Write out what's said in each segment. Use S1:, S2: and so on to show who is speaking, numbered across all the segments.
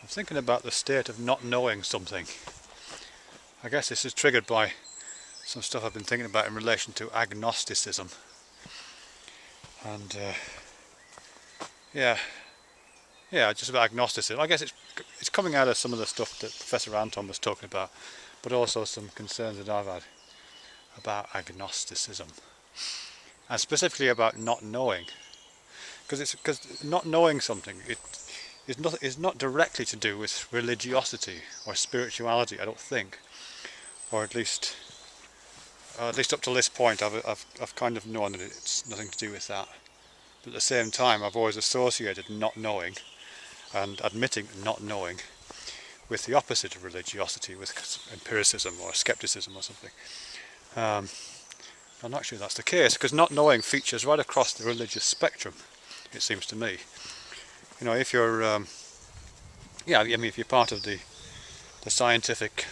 S1: thinking about the state of not knowing something. I guess this is triggered by some stuff I've been thinking about in relation to agnosticism. And yeah, just about agnosticism. I guess it's coming out of some of the stuff that Professor Anton was talking about, but also some concerns that I've had about agnosticism, and specifically about not knowing. Because not knowing something is not directly to do with religiosity or spirituality, I don't think, or at least up to this point I've kind of known that it's nothing to do with that. But at the same time, I've always associated not knowing and admitting not knowing with the opposite of religiosity, with empiricism or skepticism or something. I'm not sure that's the case, because not knowing features right across the religious spectrum, it seems to me. You know, if you're, if you're part of the scientific,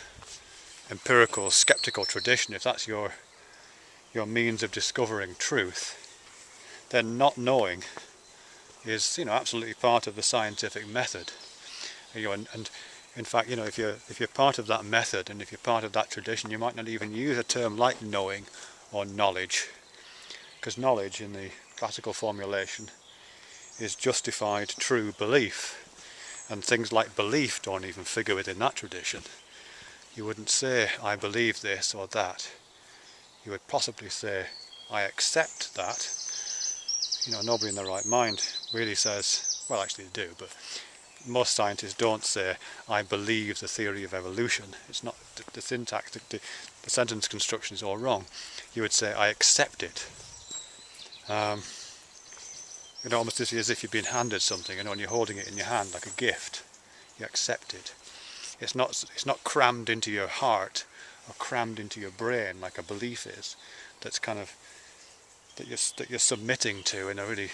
S1: empirical, skeptical tradition, if that's your means of discovering truth, then not knowing is, absolutely part of the scientific method. And in fact, if you're part of that method and if you're part of that tradition, you might not even use a term like knowing or knowledge, because knowledge in the classical formulation is justified true belief, and things like belief don't even figure within that tradition. You wouldn't say, I believe this or that. You would possibly say, I accept that. Nobody in their right mind really says, well, actually they do, but most scientists don't say, I believe the theory of evolution. It's not, the syntax, the sentence construction is all wrong. You would say, I accept it. Almost as if you've been handed something, and you're holding it in your hand like a gift. You accept it. It's not crammed into your heart or crammed into your brain like a belief is. That's kind of that you're submitting to in a really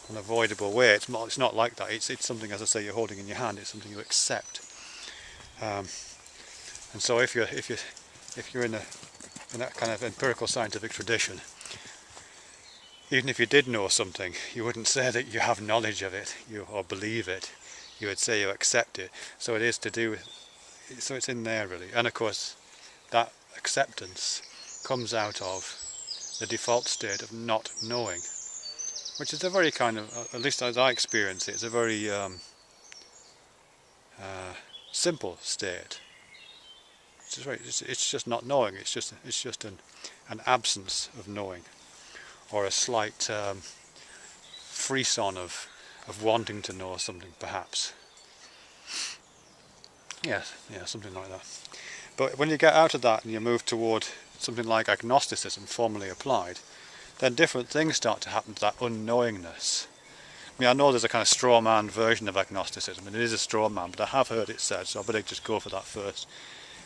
S1: unavoidable way. It's not like that. It's something, as I say, you're holding in your hand. It's something you accept. And so if you're in that kind of empirical scientific tradition, even if you did know something, you wouldn't say that you have knowledge of it, or believe it. You would say you accept it. So it is to do with, so it's in there really. And of course, that acceptance comes out of the default state of not knowing, which is a very kind of, at least as I experience it, it's a very simple state. It's just not knowing. It's just an absence of knowing, or a slight frisson of wanting to know something, perhaps. Yeah, something like that. But when you get out of that and you move toward something like agnosticism formally applied, then different things start to happen to that unknowingness. I know there's a kind of straw man version of agnosticism, and it is a straw man, but I have heard it said, so I better just go for that first,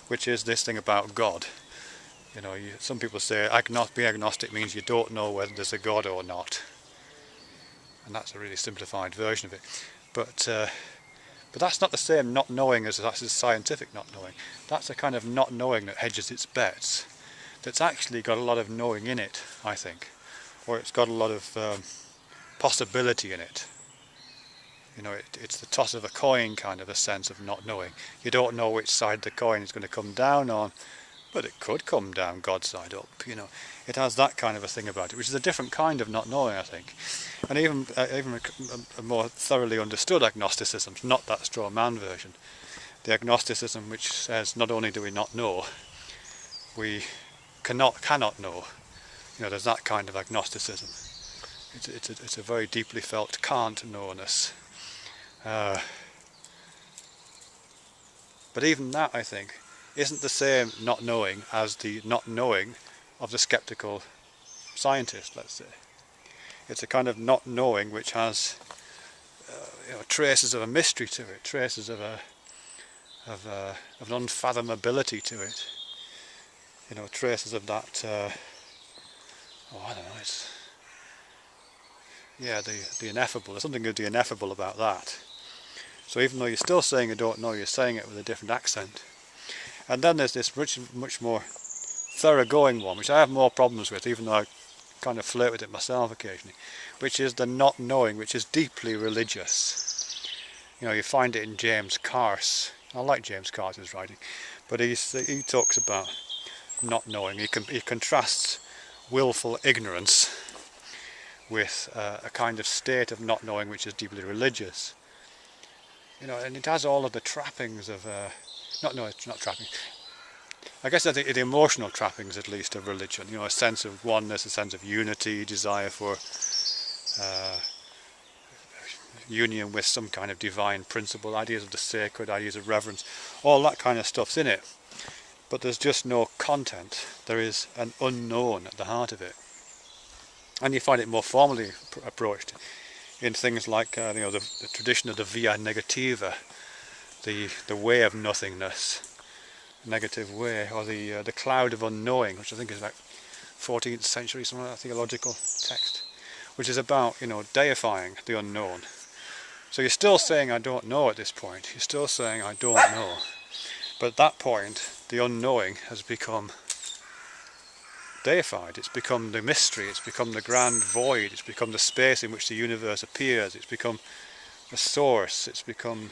S1: which is this thing about God. Some people say being agnostic means you don't know whether there's a God or not, and that's a really simplified version of it. But that's not the same not knowing as that's a scientific not knowing. That's a kind of not knowing that hedges its bets. That's actually got a lot of knowing in it, I think, or it's got a lot of possibility in it. It's the toss of a coin kind of a sense of not knowing. You don't know which side the coin is going to come down on, but it could come down God's side up. It has that kind of a thing about it, which is a different kind of not knowing, I think. And even a more thoroughly understood agnosticism, not that straw man version, the agnosticism which says not only do we not know, we cannot know. There's that kind of agnosticism. It's a very deeply felt can't knowness. But even that, I think, isn't the same not knowing as the not knowing of the skeptical scientist, let's say. It's a kind of not knowing which has traces of a mystery to it, traces of an unfathomability to it. Traces of that. I don't know. It's the ineffable. There's something of the ineffable about that. So even though you're still saying you don't know, you're saying it with a different accent. And then there's this much more thoroughgoing one, which I have more problems with, even though kind of flirt with it myself occasionally, which is the not knowing, which is deeply religious. You know, you find it in James Carse. I like James Carse's writing, but he talks about not knowing. He contrasts willful ignorance with a kind of state of not knowing which is deeply religious. You know, and it has all of the trappings of it's not trappings. I guess the emotional trappings, at least, of religion. You know, a sense of oneness, a sense of unity, desire for union with some kind of divine principle, ideas of the sacred, ideas of reverence, all that kind of stuff's in it. But there's just no content. There is an unknown at the heart of it. And you find it more formally approached in things like the tradition of the via negativa, the way of nothingness, negative way, or the cloud of unknowing, which I think is about 14th century, some theological text, which is about, you know, deifying the unknown. So you're still saying I don't know at this point. You're still saying I don't know. But at that point, the unknowing has become deified. It's become the mystery. It's become the grand void. It's become the space in which the universe appears. It's become the source. It's become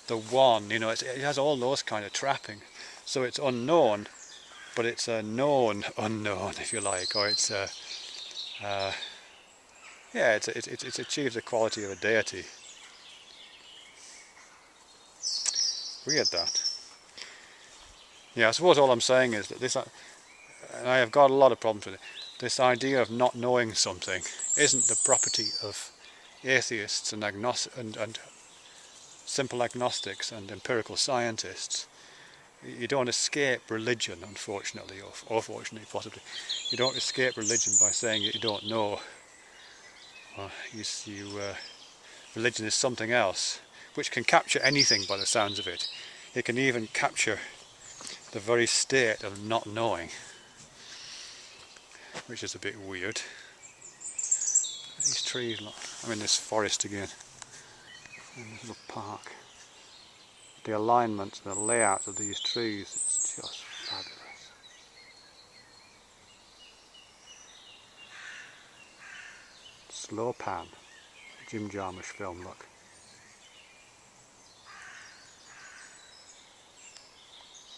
S1: the one. You know, it has all those kind of trappings. So it's unknown, but it's a known unknown, if you like, or it's it's achieved the quality of a deity. Weird, that. Yeah, I suppose all I'm saying is that this, and I have got a lot of problems with it, this idea of not knowing something isn't the property of atheists and and simple agnostics and empirical scientists. You don't escape religion, unfortunately, or fortunately, possibly. You don't escape religion by saying that you don't know. Religion is something else, which can capture anything by the sounds of it. It can even capture the very state of not knowing, which is a bit weird. These trees, look. I'm in this forest again, in this little park. The alignment, the layout of these trees, it's just fabulous. Slow pan, Jim Jarmusch film, look.